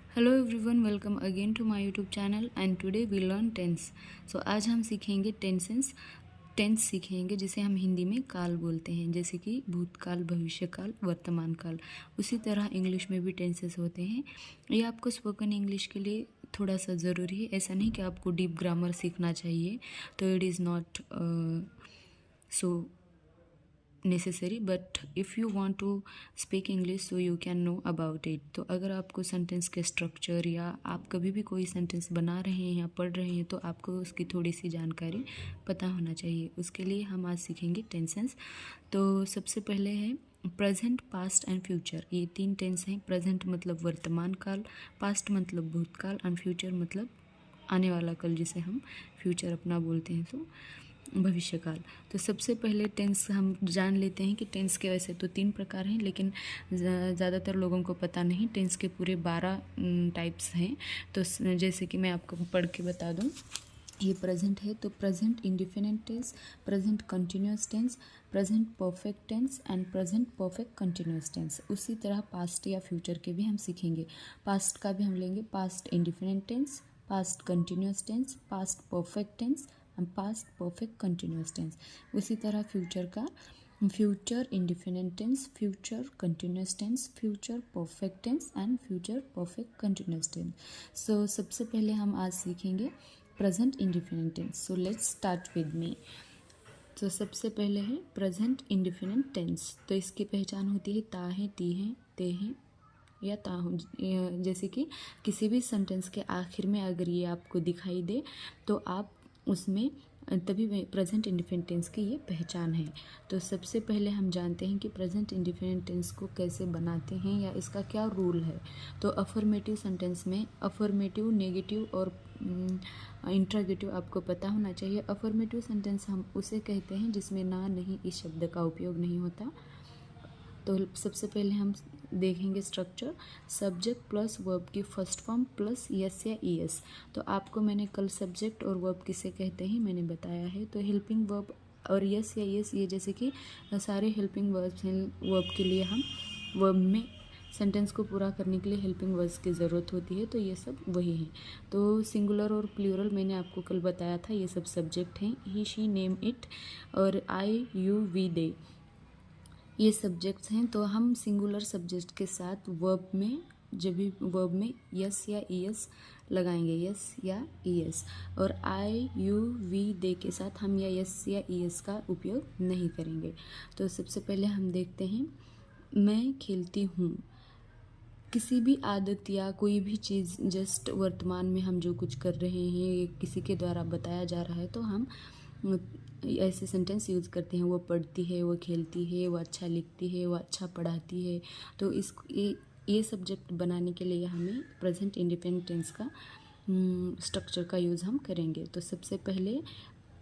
Hello everyone, welcome again to my YouTube channel and today we learn tense. So आज हम सीखेंगे tense सीखेंगे जिसे हम हिंदी में काल बोलते हैं, जैसे कि भूतकाल, भविष्यकाल, वर्तमान काल। उसी तरह इंग्लिश में भी टेंसेस होते हैं। ये आपको स्पोकन इंग्लिश के लिए थोड़ा सा ज़रूरी है। ऐसा नहीं कि आपको डीप ग्रामर सीखना चाहिए, तो it is not so necessary, but if you want to speak English so you can know about it। तो अगर आपको सेंटेंस के स्ट्रक्चर या आप कभी भी कोई सेंटेंस बना रहे हैं या पढ़ रहे हैं तो आपको उसकी थोड़ी सी जानकारी पता होना चाहिए। उसके लिए हम आज सीखेंगे टेंसेस। तो सबसे पहले है प्रेजेंट, पास्ट एंड फ्यूचर। ये तीन टेंस हैं। प्रेजेंट मतलब वर्तमान काल, पास्ट मतलब भूतकाल एंड फ्यूचर मतलब आने वाला कल, जिसे हम फ्यूचर अपना बोलते हैं, तो भविष्यकाल। तो सबसे पहले टेंस हम जान लेते हैं कि टेंस के वैसे तो तीन प्रकार हैं, लेकिन ज़्यादातर लोगों को पता नहीं। टेंस के पूरे 12 टाइप्स हैं। तो जैसे कि मैं आपको पढ़ के बता दूं, ये प्रेजेंट है तो present indefinite tense, present continuous tense, present perfect tense and present perfect continuous tense. उसी तरह पास्ट या फ्यूचर के भी हम सीखेंगे। पास्ट का भी हम लेंगे, past indefinite tense, past continuous tense, past perfect tense and past perfect continuous tense. उसी तरह फ्यूचर का future indefinite tense, future continuous tense, future perfect tense and future perfect continuous tense. So सबसे पहले हम आज सीखेंगे present indefinite tense. So let's start with me. तो सबसे पहले है प्रेजेंट इंडिफिनिट टेंस। तो इसकी पहचान होती है ता है, ती है, ते हैं या ता हो। जैसे कि किसी भी सेंटेंस के आखिर में अगर ये आपको दिखाई दे तो आप उसमें तभी प्रेजेंट इंडिफिनिट टेंस की ये पहचान है। तो सबसे पहले हम जानते हैं कि प्रेजेंट इंडिफिनिट टेंस को कैसे बनाते हैं या इसका क्या रूल है। तो अफर्मेटिव सेंटेंस में अफर्मेटिव, नेगेटिव और इंट्रोगेटिव आपको पता होना चाहिए। अफर्मेटिव सेंटेंस हम उसे कहते हैं जिसमें ना, नहीं इस शब्द का उपयोग नहीं होता। तो सबसे पहले हम देखेंगे स्ट्रक्चर, सब्जेक्ट प्लस वर्ब की फर्स्ट फॉर्म प्लस यस या ईएस। तो आपको मैंने कल सब्जेक्ट और वर्ब किसे कहते हैं मैंने बताया है। तो हेल्पिंग वर्ब और यस या ईएस, ये जैसे कि सारे हेल्पिंग वर्ब्स हैं। वर्ब के लिए हम वर्ब में सेंटेंस को पूरा करने के लिए हेल्पिंग वर्ब्स की ज़रूरत होती है, तो ये सब वही हैं। तो सिंगुलर और प्लूरल मैंने आपको कल बताया था, ये सब सब्जेक्ट हैं। ही, शी, नेम, इट और आई, यू, वी, दे, ये सब्जेक्ट्स हैं। तो हम सिंगुलर सब्जेक्ट के साथ वर्ब में जब भी वर्ब में यस या ईएस लगाएंगे, यस या ईएस, और आई, यू, वी, दे के साथ हम या यस या ईएस का उपयोग नहीं करेंगे। तो सबसे पहले हम देखते हैं, मैं खेलती हूँ। किसी भी आदत या कोई भी चीज़ जस्ट वर्तमान में हम जो कुछ कर रहे हैं किसी के द्वारा बताया जा रहा है तो हम ऐसे सेंटेंस यूज़ करते हैं। वो पढ़ती है, वो खेलती है, वो अच्छा लिखती है, वो अच्छा पढ़ाती है। तो ये सब्जेक्ट बनाने के लिए हमें प्रेजेंट इंडिपेंडेंट टेंस का स्ट्रक्चर का यूज़ हम करेंगे। तो सबसे पहले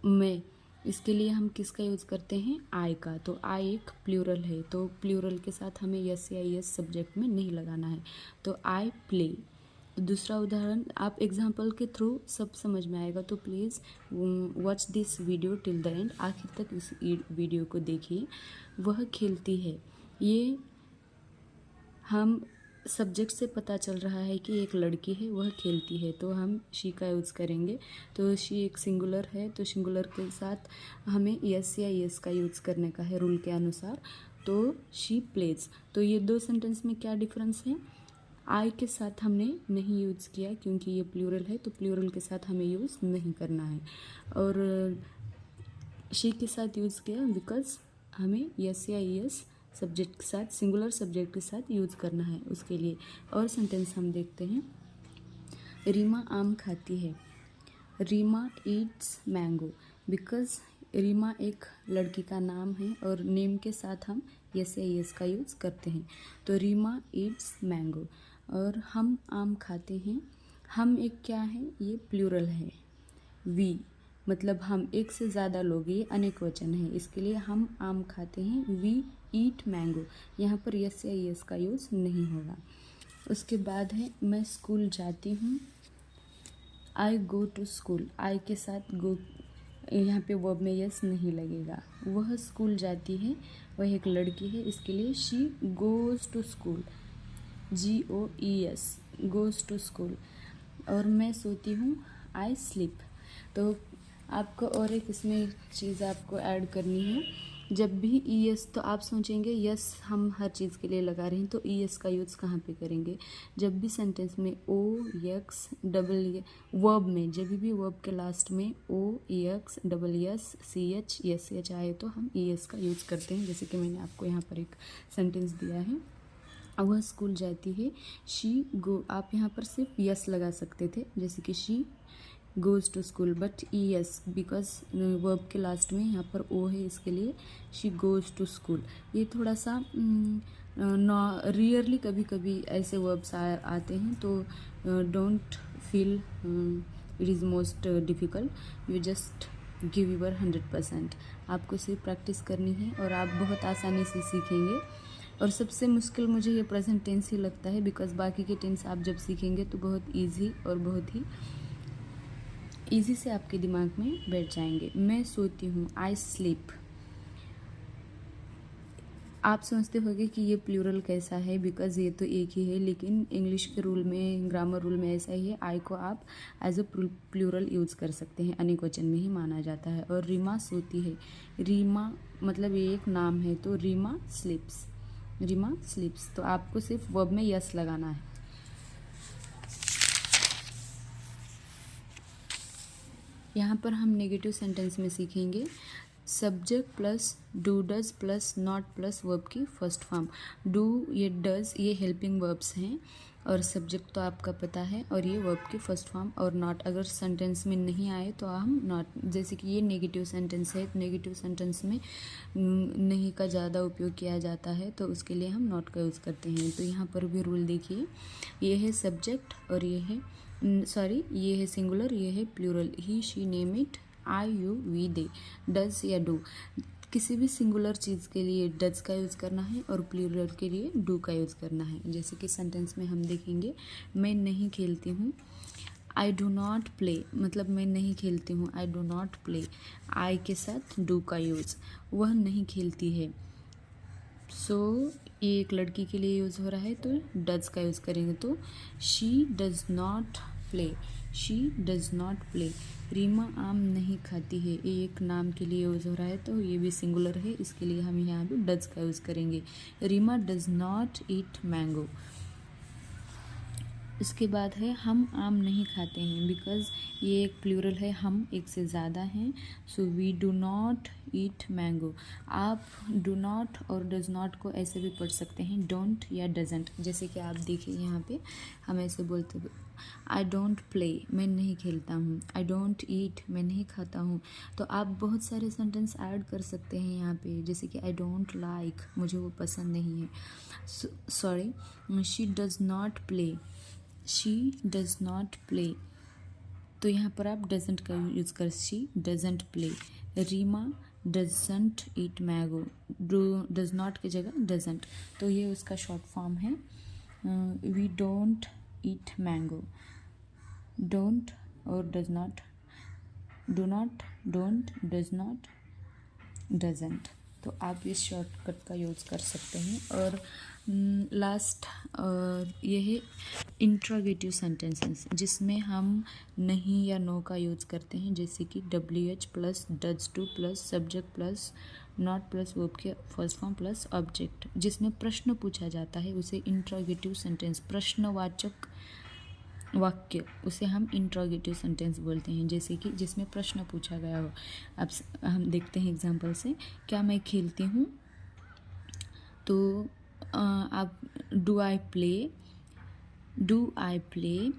मैं, इसके लिए हम किसका यूज़ करते हैं, आई का। तो आई एक प्लूरल है, तो प्लूरल के साथ हमें यस या यस सब्जेक्ट में नहीं लगाना है। तो आई प्ले। दूसरा उदाहरण, आप एग्जाम्पल के थ्रू सब समझ में आएगा, तो please watch this video till the end, आखिर तक इस वीडियो को देखिए। वह खेलती है, ये हम सब्जेक्ट से पता चल रहा है कि एक लड़की है, वह खेलती है, तो हम शी का यूज़ करेंगे। तो शी एक सिंगुलर है, तो सिंगुलर के साथ हमें यस या यस का यूज़ करने का है रूल के अनुसार। तो शी प्लेज। तो ये दो सेंटेंस में क्या डिफरेंस है, आई के साथ हमने नहीं यूज़ किया क्योंकि ये प्लूरल है, तो प्लूरल के साथ हमें यूज़ नहीं करना है। और शी के साथ यूज़ किया बिकॉज हमें यस या यस सब्जेक्ट के साथ, सिंगुलर सब्जेक्ट के साथ यूज़ करना है उसके लिए। और सेंटेंस हम देखते हैं, रीमा आम खाती है। Reema eats mango. Because Reema एक लड़की का नाम है और नेम के साथ हम यस या यस का यूज़ करते हैं। तो रीमा ईट्स मैंगो। और हम आम खाते हैं, हम एक क्या है, ये प्लूरल है। वी मतलब हम एक से ज़्यादा लोग, ये अनेक वचन है, इसके लिए हम आम खाते हैं, वी ईट मैंगो। यहाँ पर यस या यस का यूज़ नहीं होगा। उसके बाद है मैं स्कूल जाती हूँ, आई गो टू स्कूल। आई के साथ गो, यहाँ पे वर्ब में यस नहीं लगेगा। वह स्कूल जाती है, वह एक लड़की है, इसके लिए she goes to school, GOES। Goes to school, और मैं सोती हूँ आई स्लीप। तो आपको और एक इसमें चीज़ आपको ऐड करनी है, जब भी ई एस, तो आप सोचेंगे यस हम हर चीज़ के लिए लगा रहे हैं, तो ई एस का यूज़ कहाँ पे करेंगे? जब भी सेंटेंस में ओ एक्स डबल वर्ब में, जब भी वर्ब के लास्ट में O X double S C H S H आए तो हम ई एस का यूज़ करते हैं। जैसे कि मैंने आपको यहाँ पर एक सेंटेंस दिया है, वह स्कूल जाती है, शी गो, आप यहाँ पर सिर्फ यस लगा सकते थे, जैसे कि she goes to school, but E S because verb के लास्ट में यहाँ पर ओ है, इसके लिए शी गोज़ टू स्कूल। ये थोड़ा सा रियरली कभी कभी ऐसे वर्ब्स आते हैं, तो don't feel it is most difficult, you just give your 100%। आपको सिर्फ प्रैक्टिस करनी है और आप बहुत आसानी से सीखेंगे। और सबसे मुश्किल मुझे ये प्रेजेंट टेंस ही लगता है, बिकॉज बाकी के टेंस आप जब सीखेंगे तो बहुत ईजी और बहुत ही ईजी से आपके दिमाग में बैठ जाएंगे। मैं सोती हूँ, आई स्लीप। आप सोचते होंगे कि ये प्लूरल कैसा है, बिकॉज ये तो एक ही है, लेकिन इंग्लिश के रूल में, ग्रामर रूल में ऐसा ही है, आई को आप एज अ प्लूरल यूज़ कर सकते हैं, अनेक वचन में ही माना जाता है। और रीमा सोती है, रीमा मतलब ये एक नाम है, तो रीमा स्लीप्स, रीमा स्लीप्स। तो आपको सिर्फ वर्ब में यस लगाना है। यहाँ पर हम नेगेटिव सेंटेंस में सीखेंगे subject plus do does plus not plus verb की फर्स्ट फॉर्म। डू, ये डज, ये हेल्पिंग वर्ब्स हैं, और सब्जेक्ट तो आपका पता है, और ये वर्ब की फर्स्ट फॉर्म। और नॉट अगर सेंटेंस में नहीं आए तो हम नॉट, जैसे कि ये नेगेटिव सेंटेंस है, तो नेगेटिव सेंटेंस में नहीं का ज़्यादा उपयोग किया जाता है, तो उसके लिए हम नॉट का यूज़ करते हैं। तो यहाँ पर भी रूल देखिए, ये है सब्जेक्ट और ये है सॉरी, ये है सिंगुलर, ये है plural, he she name it, I you we they, does या डू। किसी भी सिंगुलर चीज़ के लिए डज का यूज़ करना है और प्लूरल के लिए डू का यूज़ करना है। जैसे कि सेंटेंस में हम देखेंगे, मैं नहीं खेलती हूँ, आई डू नॉट प्ले, मतलब मैं नहीं खेलती हूँ, आई डू नॉट प्ले, आई के साथ डू का यूज़। वह नहीं खेलती है, सो ये एक लड़की के लिए यूज़ हो रहा है, तो डज का यूज़ करेंगे, तो she does not play, she does not play. Reema आम नहीं खाती है, ये एक नाम के लिए यूज़ हो रहा है, तो ये भी सिंगुलर है, इसके लिए हम यहाँ पे डज का यूज़ करेंगे। Reema does not eat mango. इसके बाद है हम आम नहीं खाते हैं, बिकॉज़ ये एक प्लूरल है, हम एक से ज़्यादा हैं, so we do not eat mango. आप डू नॉट और डज नॉट को ऐसे भी पढ़ सकते हैं, डोंट या डजेंट। जैसे कि आप देखिए यहाँ पे हम ऐसे बोलते हैं, आई डोंट प्ले, मैं नहीं खेलता हूँ, आई डोंट ईट, मैं नहीं खाता हूँ। तो आप बहुत सारे सेंटेंस ऐड कर सकते हैं यहाँ पे, जैसे कि आई डोंट लाइक, मुझे वो पसंद नहीं है, sorry, she does not play, she does not play. तो यहाँ पर आप डजेंट का यूज़ कर, she doesn't play. Reema doesn't eat mango, does not की जगह डजेंट, तो ये उसका शॉर्ट फॉर्म है। We don't eat mango, don't और does not, do not, don't, does not, doesn't. तो आप इस शॉर्टकट का यूज़ कर सकते हैं। और लास्ट ये है इंट्रोगेटिव सेंटेंसेस, जिसमें हम नहीं या नो का यूज़ करते हैं, जैसे कि WH plus does two plus subject plus not plus verb के फर्स्ट फॉर्म प्लस ऑब्जेक्ट, जिसमें प्रश्न पूछा जाता है उसे इंट्रोगेटिव सेंटेंस, प्रश्नवाचक वाक्य, उसे हम इंट्रोगेटिव सेंटेंस बोलते हैं। जैसे कि जिसमें प्रश्न पूछा गया हो। अब हम देखते हैं एग्जांपल से, क्या मैं खेलती हूँ, तो आप do I play, do I play,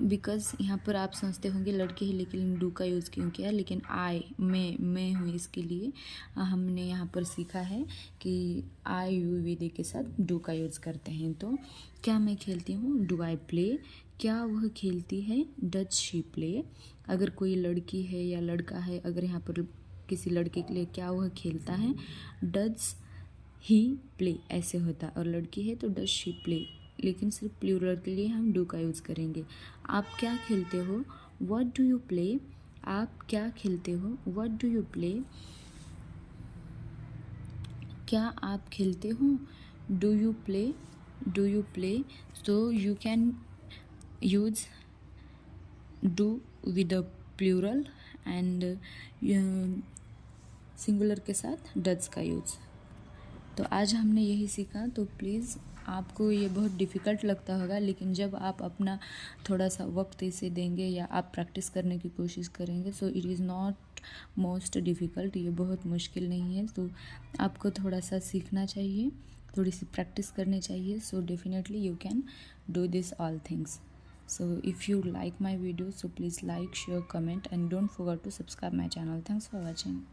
because यहाँ पर आप सोचते होंगे लड़के ही, लेकिन डू का यूज़ क्यों किया, लेकिन आई, मैं हूँ, इसके लिए हमने यहाँ पर सीखा है कि आई यू वी दे के साथ डू का यूज़ करते हैं। तो क्या मैं खेलती हूँ, डू आई प्ले, क्या वह खेलती है, डज शी प्ले। अगर कोई लड़की है या लड़का है, अगर यहाँ पर किसी लड़के के लिए क्या वह खेलता है, डज ही प्ले ऐसे होता, और लड़की है तो डज शी प्ले, लेकिन सिर्फ प्लूरल के लिए हम डू का यूज़ करेंगे। आप क्या खेलते हो, व्हाट डू यू प्ले, आप क्या खेलते हो, व्हाट डू यू प्ले। क्या आप खेलते हो, do you play, do you play? So you can use do with the plural and singular के साथ डज का यूज़। तो आज हमने यही सीखा। तो प्लीज़, आपको ये बहुत डिफ़िकल्ट लगता होगा, लेकिन जब आप अपना थोड़ा सा वक्त इसे देंगे या आप प्रैक्टिस करने की कोशिश करेंगे, so it is not most difficult. ये बहुत मुश्किल नहीं है। तो आपको थोड़ा सा सीखना चाहिए, थोड़ी सी प्रैक्टिस करनी चाहिए। So definitely you can do this all things. So if you like my video, so please like, share, comment and don't forget to subscribe my channel. Thanks for watching.